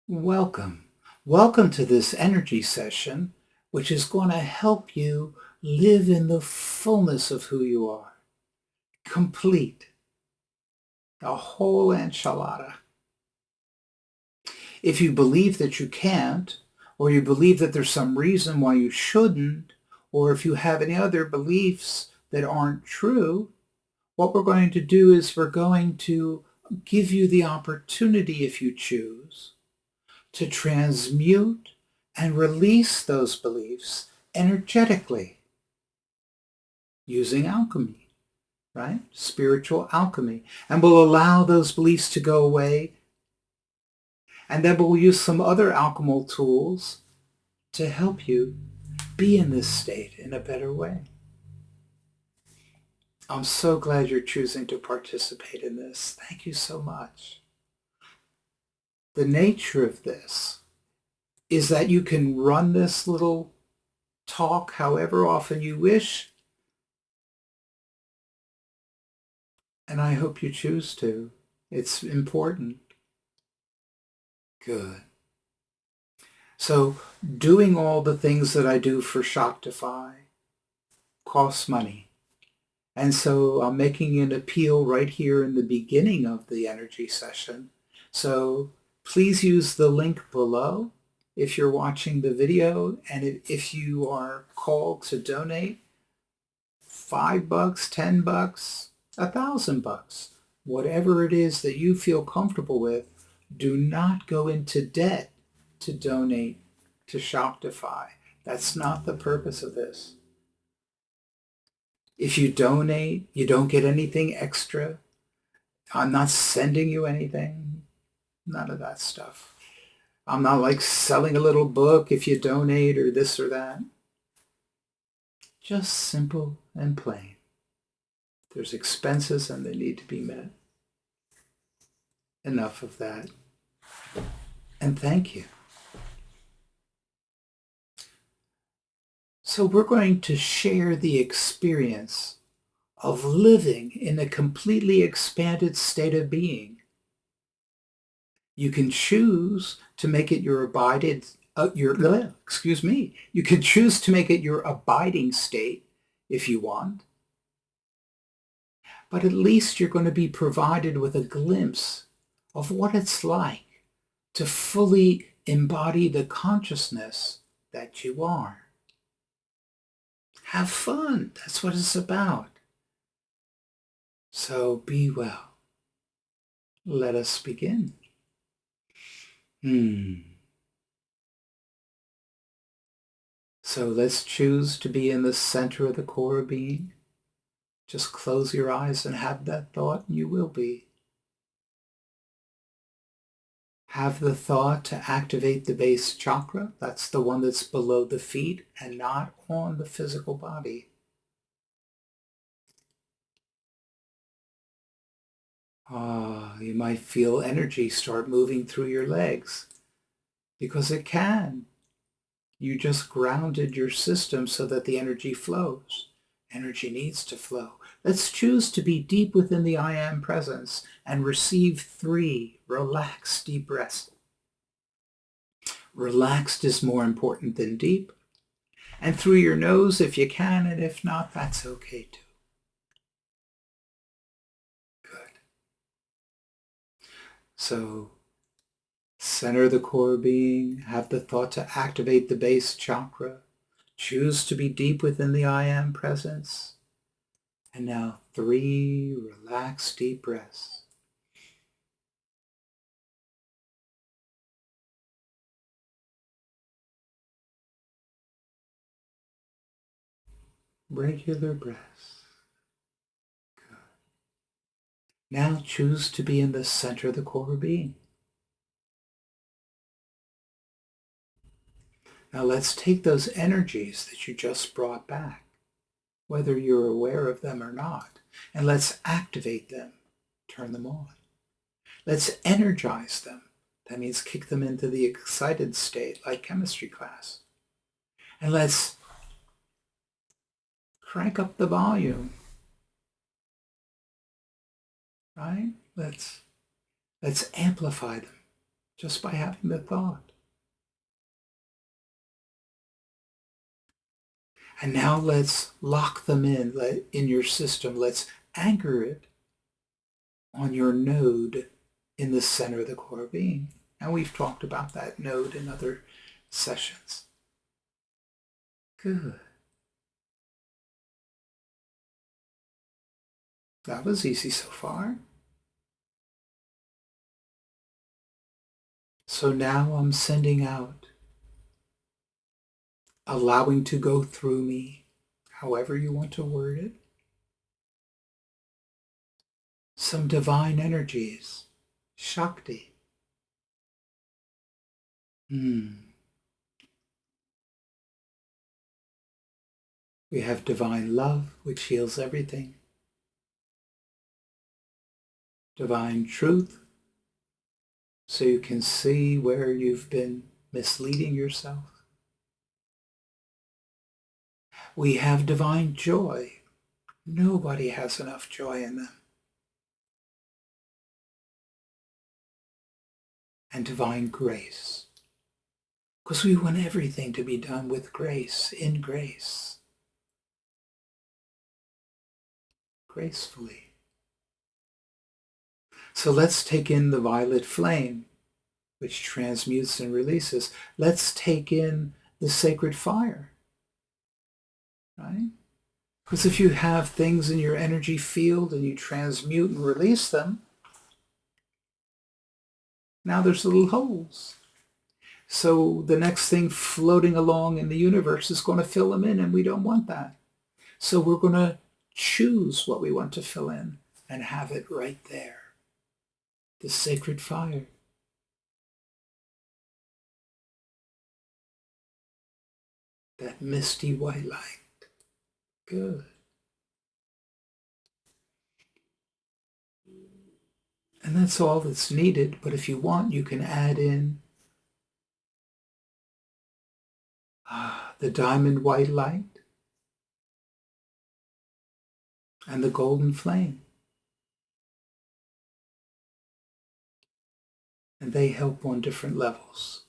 Welcome. Welcome to this energy session, which is going to help you live in the fullness of who you are. Complete. A whole enchilada. If you believe that you can't, or you believe that there's some reason why you shouldn't, or if you have any other beliefs that aren't true, what we're going to do is we're going to give you the opportunity, if you choose, to transmute and release those beliefs energetically using alchemy, right? Spiritual alchemy. And we'll allow those beliefs to go away. And then we'll use some other alchemical tools to help you be in this state in a better way. I'm so glad you're choosing to participate in this. Thank you so much. The nature of this is that you can run this little talk however often you wish, and I hope you choose to. It's important. Good. So doing all the things that I do for Shoptify costs money. And so I'm making an appeal right here in the beginning of the energy session. So please use the link below if you're watching the video, and if you are called to donate $5, $10, $1,000, whatever it is that you feel comfortable with. Do not go into debt to donate to Shoptify. That's not the purpose of this. If you donate, you don't get anything extra. I'm not sending you anything. None of that stuff. I'm not like selling a little book if you donate or this or that. Just simple and plain. There's expenses and they need to be met. Enough of that. And thank you. So we're going to share the experience of living in a completely expanded state of being. You can choose to make it your You can choose to make it your abiding state if you want. But at least you're going to be provided with a glimpse of what it's like to fully embody the consciousness that you are. Have fun. That's what it's about. So be well. Let us begin. So let's choose to be in the center of the core being. Just close your eyes and have that thought, and you will be. Have the thought to activate the base chakra. That's the one that's below the feet and not on the physical body. You might feel energy start moving through your legs because it can. You just grounded your system so that the energy flows. Energy needs to flow. Let's choose to be deep within the I Am presence and receive 3 relaxed deep breaths. Relaxed is more important than deep. And through your nose if you can, and if not, that's okay too. Good. So center the core being, have the thought to activate the base chakra. Choose to be deep within the I Am presence. And now 3 relaxed deep breaths. Regular breaths. Good. Now choose to be in the center of the core being. Now let's take those energies that you just brought back, whether you're aware of them or not, and let's activate them, turn them on. Let's energize them. That means kick them into the excited state, like chemistry class. And let's crank up the volume, right? Let's amplify them. just by having the thought. And now let's lock them in your system. Let's anchor it on your node in the center of the core being. And we've talked about that node in other sessions. Good. That was easy so far. So now I'm sending out, allowing to go through me, however you want to word it, some divine energies, Shakti. We have divine love, which heals everything. Divine truth, so you can see where you've been misleading yourself. We have divine joy. Nobody has enough joy in them. And divine grace, because we want everything to be done with grace, in grace, gracefully. So let's take in the violet flame, which transmutes and releases. Let's take in the sacred fire, right? Because if you have things in your energy field and you transmute and release them, now there's little holes. So the next thing floating along in the universe is going to fill them in, and we don't want that. So we're going to choose what we want to fill in and have it right there. The sacred fire. That misty white light. Good. And that's all that's needed, but if you want, you can add in the diamond white light and the golden flame. And they help on different levels.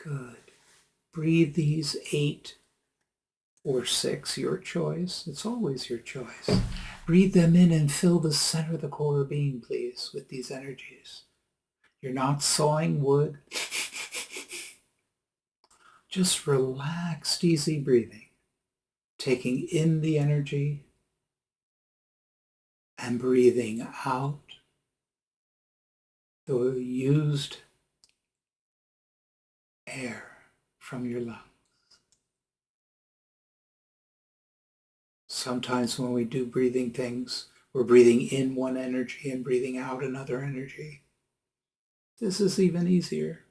Good. Breathe these 8 or 6, your choice. It's always your choice. Breathe them in and fill the center of the core being, please, with these energies. You're not sawing wood. Just relaxed, easy breathing. Taking in the energy and breathing out the used air from your lungs. Sometimes when we do breathing things, we're breathing in one energy and breathing out another energy. This is even easier.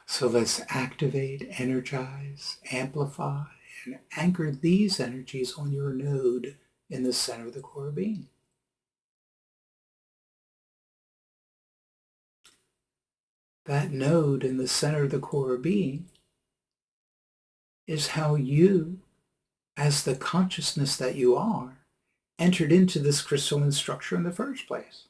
So let's activate, energize, amplify, and anchor these energies on your node in the center of the core being. That node in the center of the core being is how you, as the consciousness that you are, entered into this crystalline structure in the first place.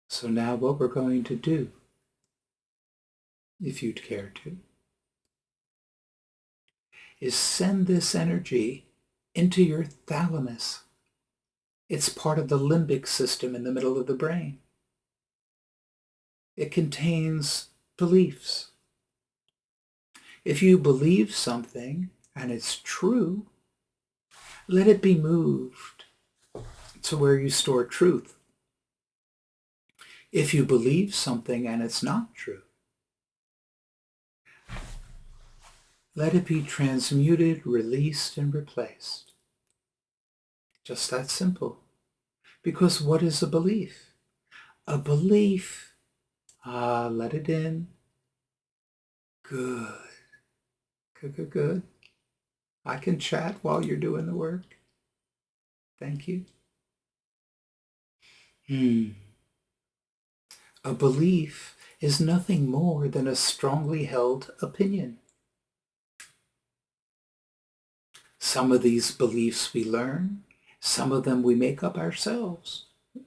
So now what we're going to do, if you'd care to, is send this energy into your thalamus. It's part of the limbic system in the middle of the brain. It contains beliefs. If you believe something and it's true, let it be moved to where you store truth. If you believe something and it's not true, let it be transmuted, released, and replaced. Just that simple. Because what is a belief? A belief, let it in. Good. Good, good, good. I can chat while you're doing the work. Thank you. A belief is nothing more than a strongly held opinion. Some of these beliefs we learn, some of them we make up ourselves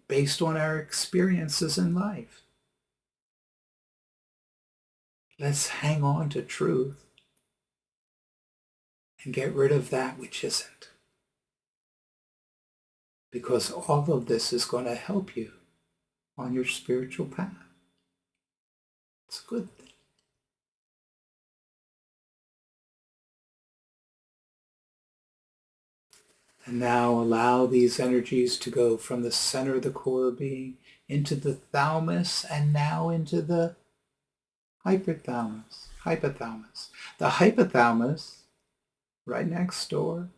based on our experiences in life. Let's hang on to truth and get rid of that which isn't. Because all of this is going to help you on your spiritual path. It's a good thing. And now allow these energies to go from the center of the core being into the thalamus and now into the hypothalamus. The hypothalamus, right next door,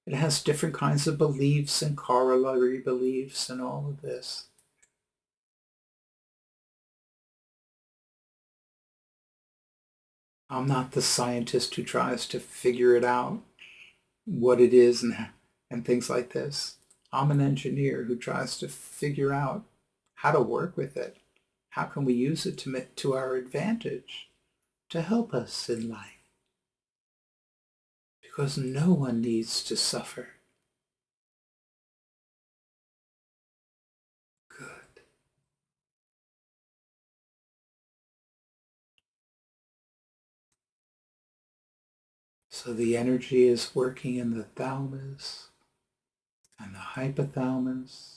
it has different kinds of beliefs and corollary beliefs and all of this. I'm not the scientist who tries to figure it out, what it is and things like this. I'm an engineer who tries to figure out how to work with it. How can we use it to our advantage to help us in life? Because no one needs to suffer. Good. So the energy is working in the thalamus and the hypothalamus.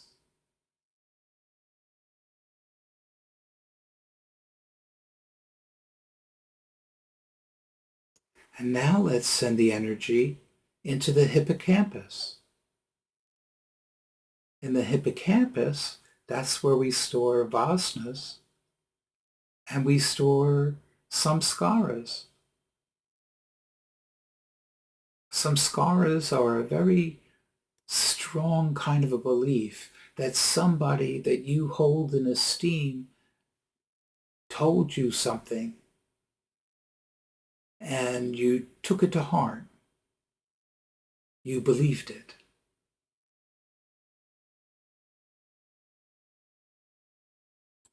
And now let's send the energy into the hippocampus. In the hippocampus, that's where we store vasanas and we store samskaras. Samskaras are a very strong kind of a belief that somebody that you hold in esteem told you something and you took it to heart. You believed it.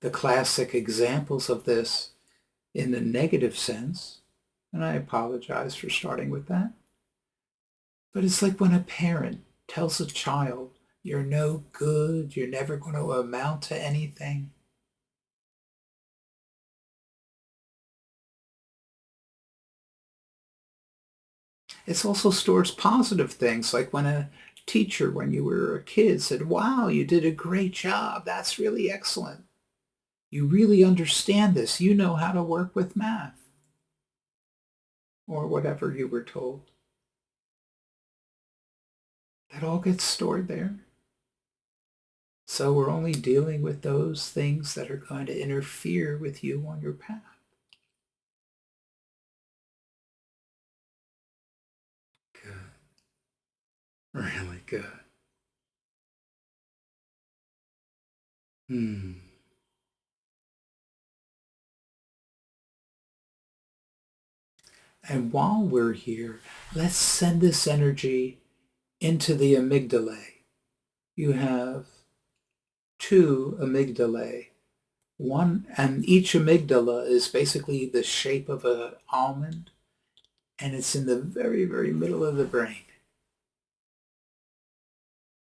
The classic examples of this in the negative sense, and I apologize for starting with that, but it's like when a parent tells a child, you're no good, you're never going to amount to anything. It also stores positive things, like when a teacher, when you were a kid, said, wow, you did a great job. That's really excellent. You really understand this. You know how to work with math. Or whatever you were told. That all gets stored there. So we're only dealing with those things that are going to interfere with you on your path. Good. Really good. And while we're here, let's send this energy into the amygdalae. You have 2 amygdalae. One, and each amygdala is basically the shape of an almond, and it's in the very, very middle of the brain.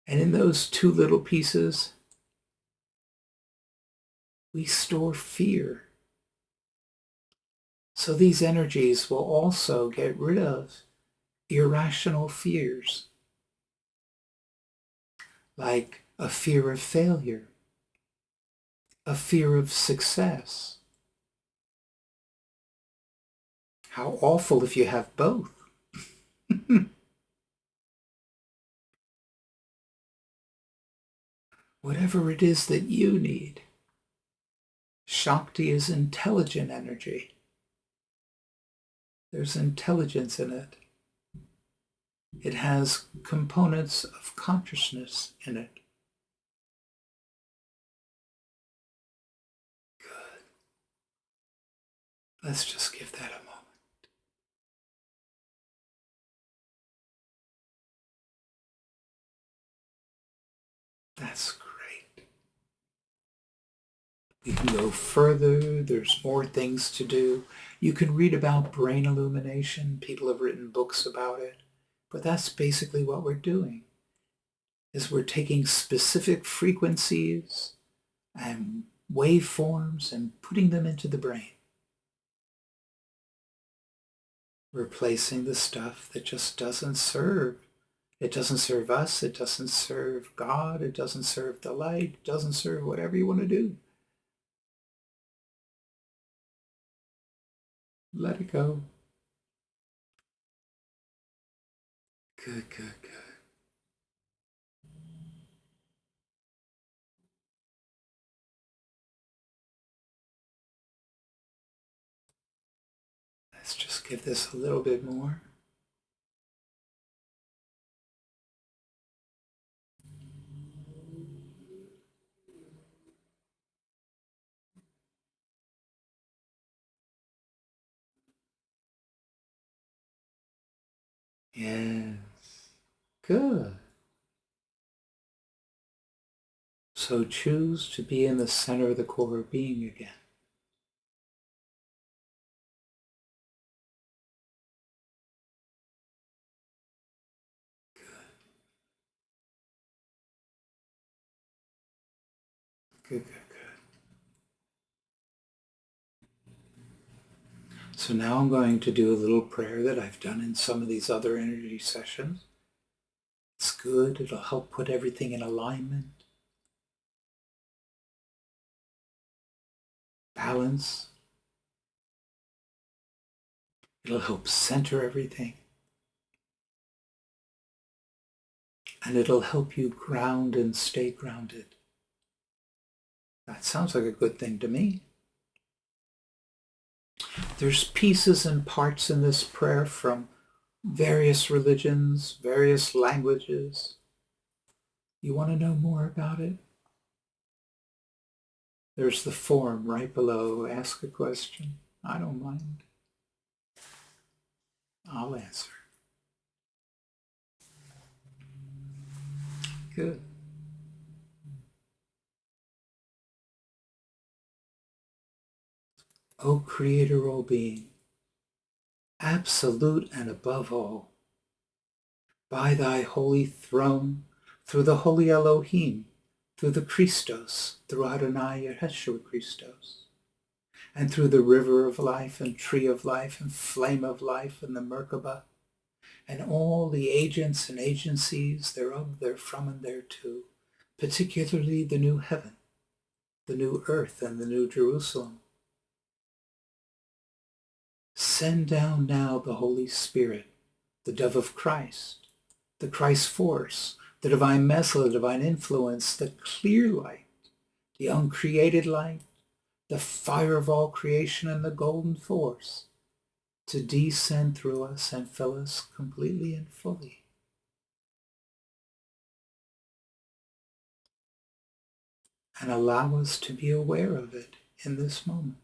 And in those 2 little pieces, we store fear. So these energies will also get rid of irrational fears, like a fear of failure, a fear of success. How awful if you have both. Whatever it is that you need. Shakti is intelligent energy. There's intelligence in it. It has components of consciousness in it. Good. Let's just give that a moment. That's great. You can go further. There's more things to do. You can read about brain illumination. People have written books about it. But that's basically what we're doing, is we're taking specific frequencies and waveforms and putting them into the brain, replacing the stuff that just doesn't serve. It doesn't serve us. It doesn't serve God. It doesn't serve the light. It doesn't serve whatever you want to do. Let it go. Good, good, good. Let's just give this a little bit more. Yes. Good. So choose to be in the center of the core of being again. Good, good, good. So now I'm going to do a little prayer that I've done in some of these other energy sessions. It's good. It'll help put everything in alignment, balance. It'll help center everything. And it'll help you ground and stay grounded. That sounds like a good thing to me. There's pieces and parts in this prayer from various religions, various languages. You want to know more about it? There's the form right below. Ask a question. I don't mind. I'll answer. Good. O Creator, O Being, absolute and above all, by thy holy throne, through the holy Elohim, through the Christos, through Adonai Yeshua Christos, and through the river of life and tree of life and flame of life and the Merkabah, and all the agents and agencies thereof, therefrom and thereto, particularly the new heaven, the new earth, and the new Jerusalem. Send down now the Holy Spirit, the dove of Christ, the Christ force, the divine message, the divine influence, the clear light, the uncreated light, the fire of all creation, and the golden force, to descend through us and fill us completely and fully. And allow us to be aware of it in this moment.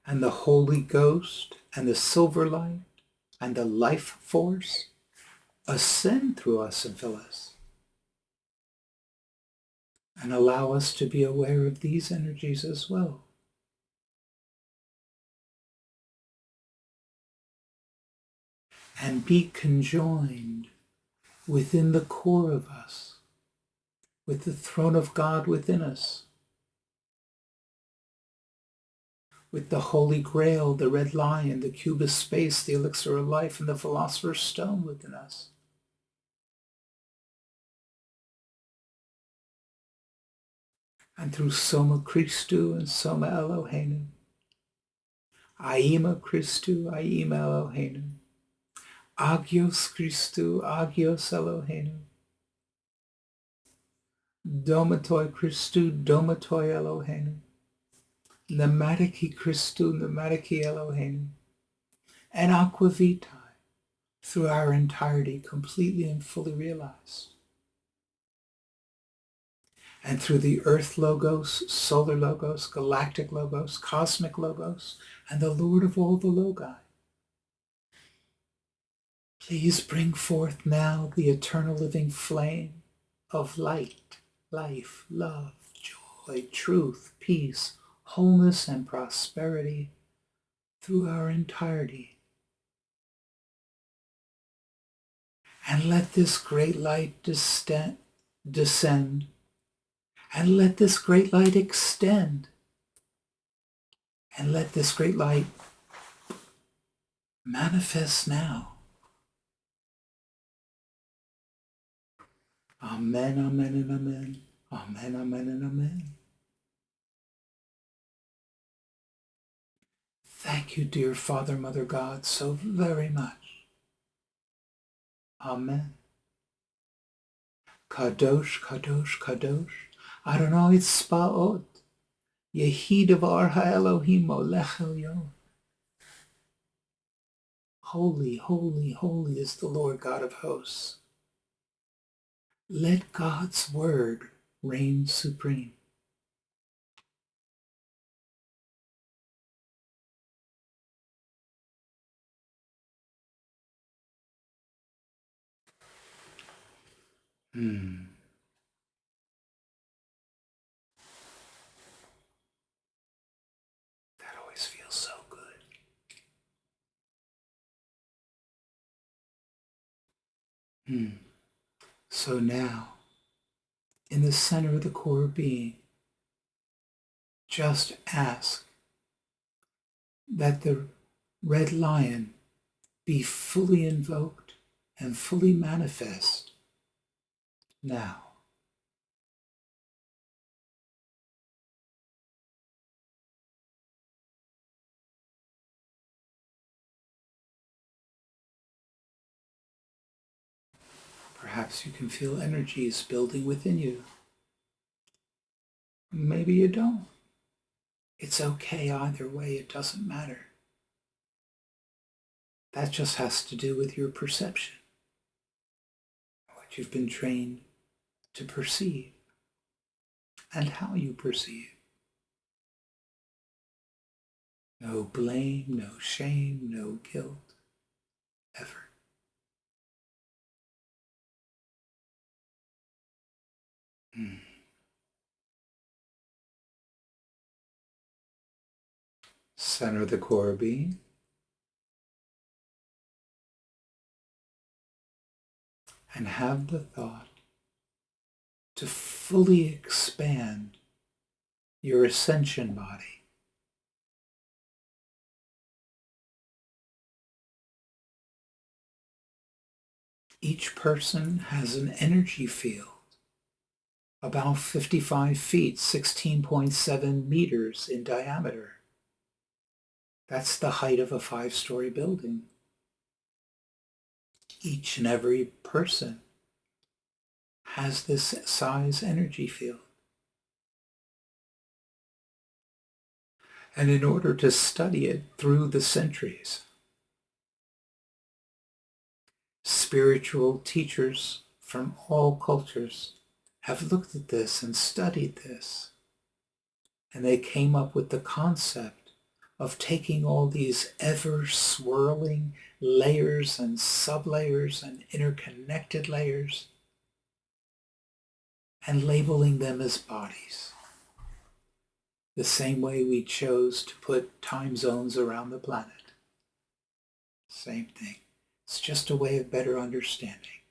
And the Holy Ghost and the silver light and the life force ascend through us and fill us. And allow us to be aware of these energies as well. And be conjoined within the core of us, with the throne of God within us, with the Holy Grail, the Red Lion, the cube of space, the elixir of life, and the Philosopher's Stone within us. And through Soma Christu and Soma Eloheinu, Aima Christu, Aima Eloheinu, Agios Christu, Agios Eloheinu, Domatoi Christu, Domatoi Eloheinu, Namatiki Christu, Namatiki Eloheinu, and Aqua Vitae, through our entirety, completely and fully realized. And through the Earth Logos, Solar Logos, Galactic Logos, Cosmic Logos, and the Lord of all the Logi, Please bring forth now the eternal living flame of light, life, love, joy, truth, peace, wholeness, and prosperity through our entirety. And let this great light descend, and let this great light extend, and let this great light manifest now. Amen, amen, and amen. Amen, amen, and amen. Thank you, dear Father, Mother God, so very much. Amen. Kadosh, Kadosh, Kadosh, Adonai Tzbaot, Yehidavar HaElohim Molech Elyon. Holy, holy, holy is the Lord God of hosts. Let God's word reign supreme. That always feels so good. So now, in the center of the core being, just ask that the red lion be fully invoked and fully manifest now. Perhaps you can feel energies building within you. Maybe you don't. It's okay either way, it doesn't matter. That just has to do with your perception, what you've been trained to perceive, and how you perceive. No blame, no shame, no guilt, ever. Center the core being. And have the thought to fully expand your ascension body. Each person has an energy field about 55 feet, 16.7 meters in diameter. That's the height of a 5-story building. Each and every person has this size energy field. And in order to study it through the centuries, spiritual teachers from all cultures have looked at this and studied this. And they came up with the concept of taking all these ever swirling layers and sublayers and interconnected layers and labeling them as bodies. The same way we chose to put time zones around the planet. Same thing. It's just a way of better understanding.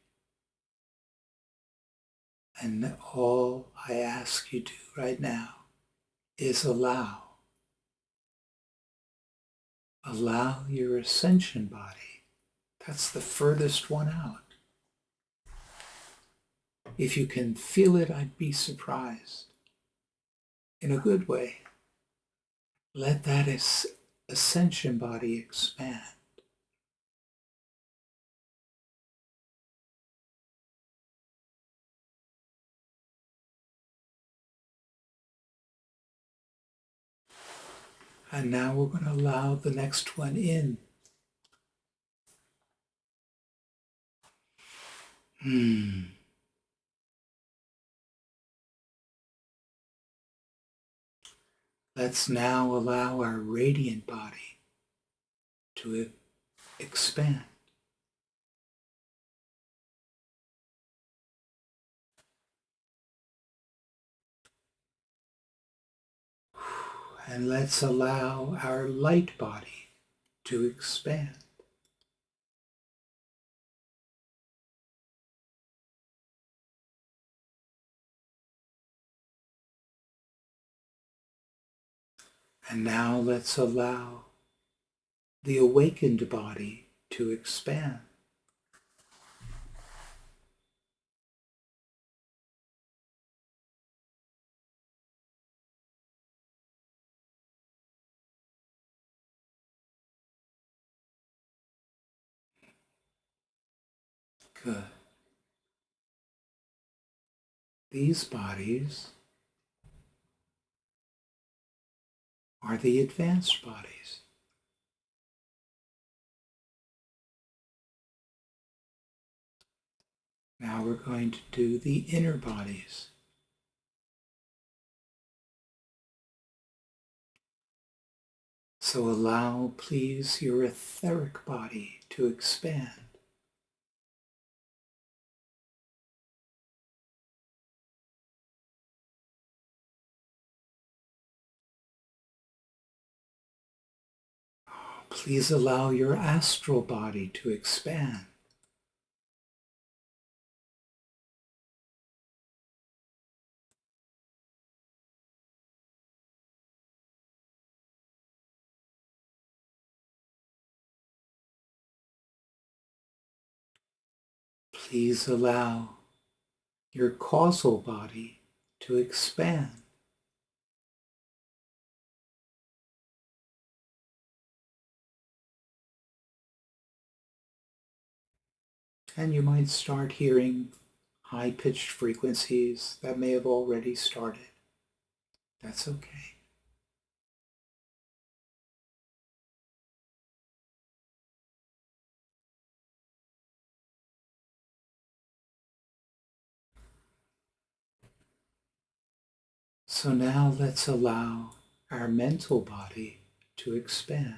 And all I ask you to right now is allow your ascension body. That's the furthest one out. If you can feel it, I'd be surprised. In a good way. Let that ascension body expand. And now we're going to allow the next one in. Let's now allow our radiant body to expand. And let's allow our light body to expand. And now let's allow the awakened body to expand. Good. These bodies are the advanced bodies. Now we're going to do the inner bodies. So allow, please, your etheric body to expand. Please allow your astral body to expand. Please allow your causal body to expand. And you might start hearing high-pitched frequencies that may have already started. That's okay. So now let's allow our mental body to expand.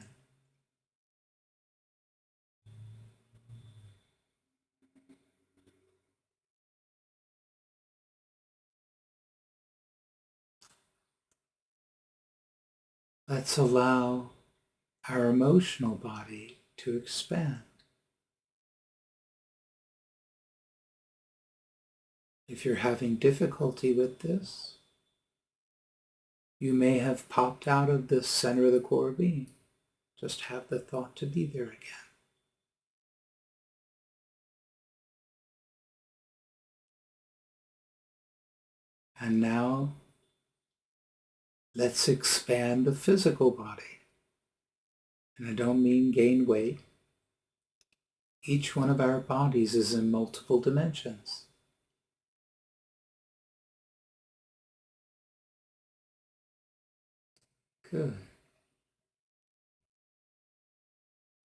Let's allow our emotional body to expand. If you're having difficulty with this, you may have popped out of the center of the core being. Just have the thought to be there again. And now, let's expand the physical body. And I don't mean gain weight. Each one of our bodies is in multiple dimensions. Good.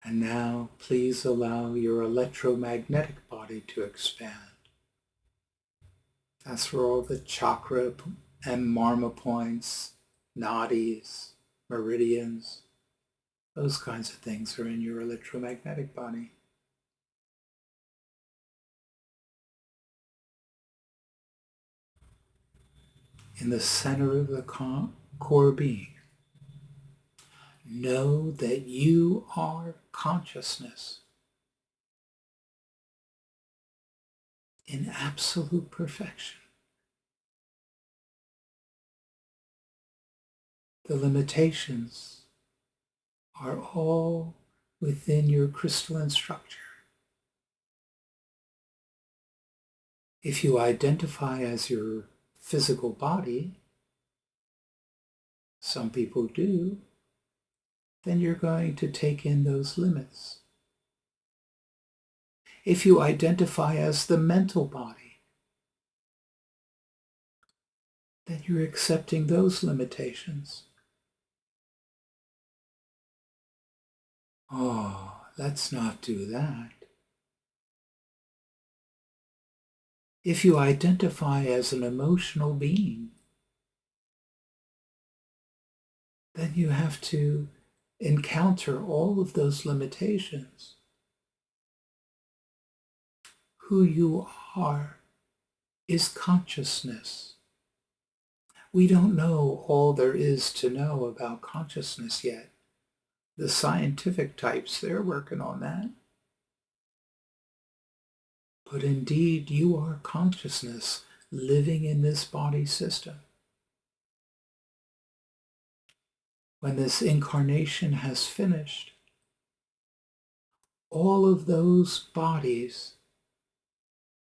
And now, please allow your electromagnetic body to expand. That's where all the chakra and marma points, nadis, meridians, those kinds of things are in your electromagnetic body. In the center of the core being, know that you are consciousness in absolute perfection. The limitations are all within your crystalline structure. If you identify as your physical body, some people do, then you're going to take in those limits. If you identify as the mental body, then you're accepting those limitations. Oh, let's not do that. If you identify as an emotional being, then you have to encounter all of those limitations. Who you are is consciousness. We don't know all there is to know about consciousness yet. The scientific types, they're working on that. But indeed, you are consciousness living in this body system. When this incarnation has finished, all of those bodies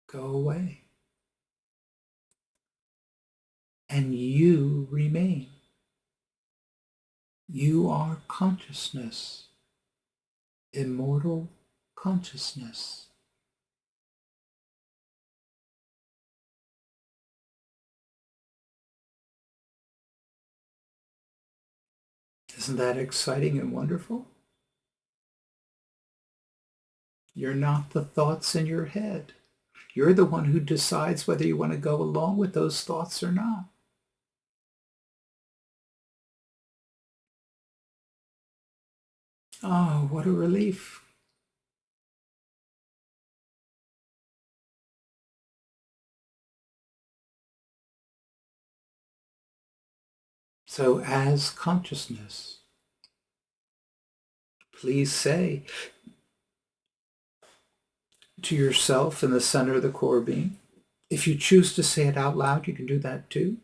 go away. And you remain. You are consciousness, immortal consciousness. Isn't that exciting and wonderful? You're not the thoughts in your head. You're the one who decides whether you want to go along with those thoughts or not. Oh, what a relief. So as consciousness, please say to yourself in the center of the core being, if you choose to say it out loud, you can do that too.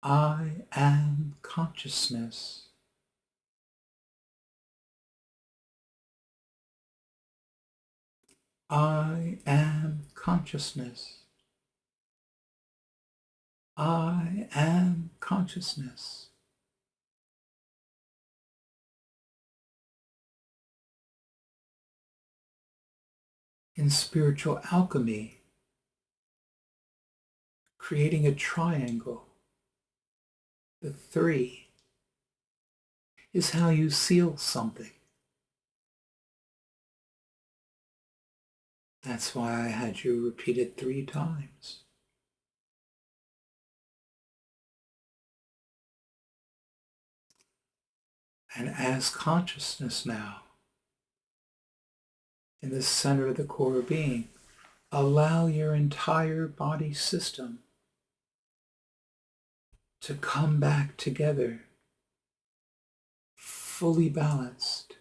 I am consciousness. I am consciousness. I am consciousness. In spiritual alchemy, creating a triangle, the three, is how you seal something. That's why I had you repeat it 3 times. And as consciousness now, in the center of the core being, allow your entire body system to come back together, fully balanced,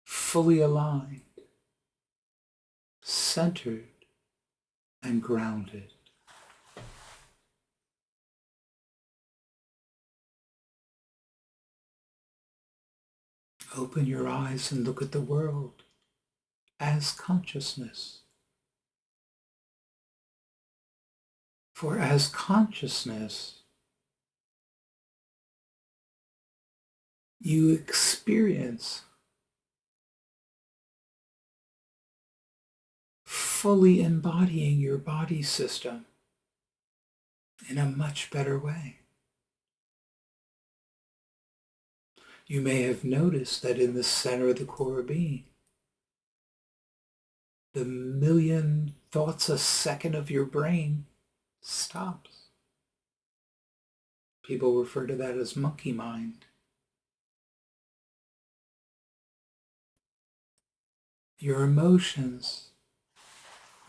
fully aligned, centered, and grounded. Open your eyes and look at the world as consciousness. For as consciousness, you experience fully embodying your body system in a much better way. You may have noticed that in the center of the core being, the million thoughts a second of your brain stops. People refer to that as monkey mind. Your emotions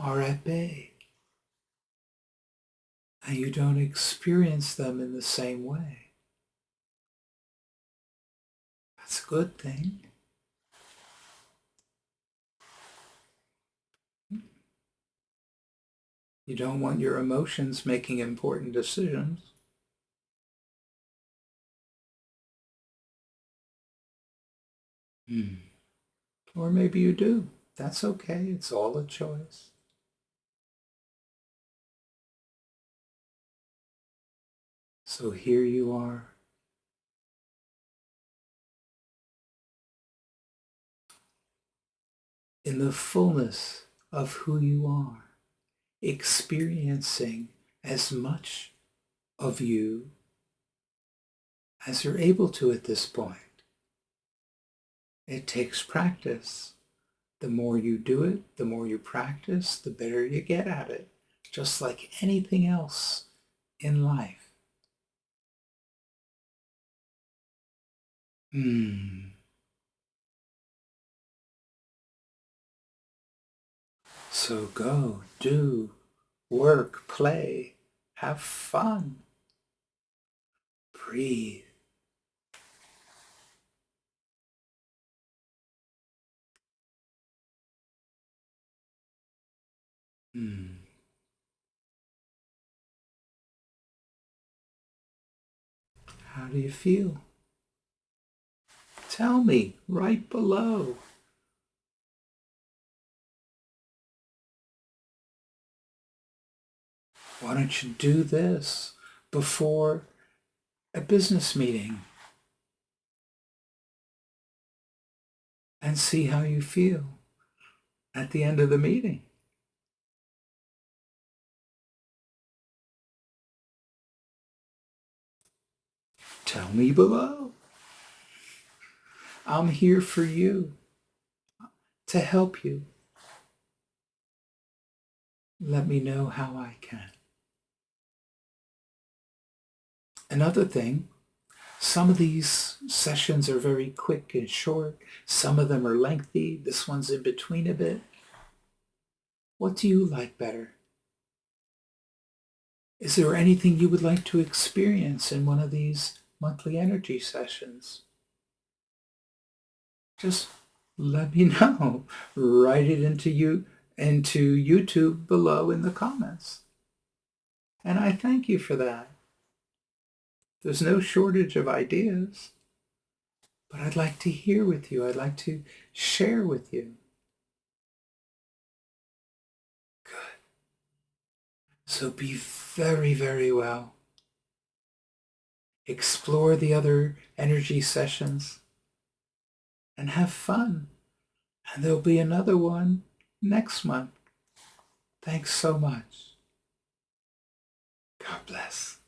are at bay, and you don't experience them in the same way. That's a good thing. You don't want your emotions making important decisions. Or maybe you do. That's okay. It's all a choice. So here you are. In the fullness of who you are, experiencing as much of you as you're able to at this point. It takes practice. The more you do it, the more you practice, the better you get at it, just like anything else in life. So go, do, Work, play, have fun, breathe. Hmm. How do you feel? Tell me right below. Why don't you do this before a business meeting and see how you feel at the end of the meeting? Tell me below. I'm here for you to help you. Let me know how I can. Another thing, some of these sessions are very quick and short. Some of them are lengthy. This one's in between a bit. What do you like better? Is there anything you would like to experience in one of these monthly energy sessions? Just let me know. Write it into YouTube below in the comments. And I thank you for that. There's no shortage of ideas, but I'd like to hear with you. I'd like to share with you. Good. So be very, very well. Explore the other energy sessions and have fun. And there'll be another one next month. Thanks so much. God bless.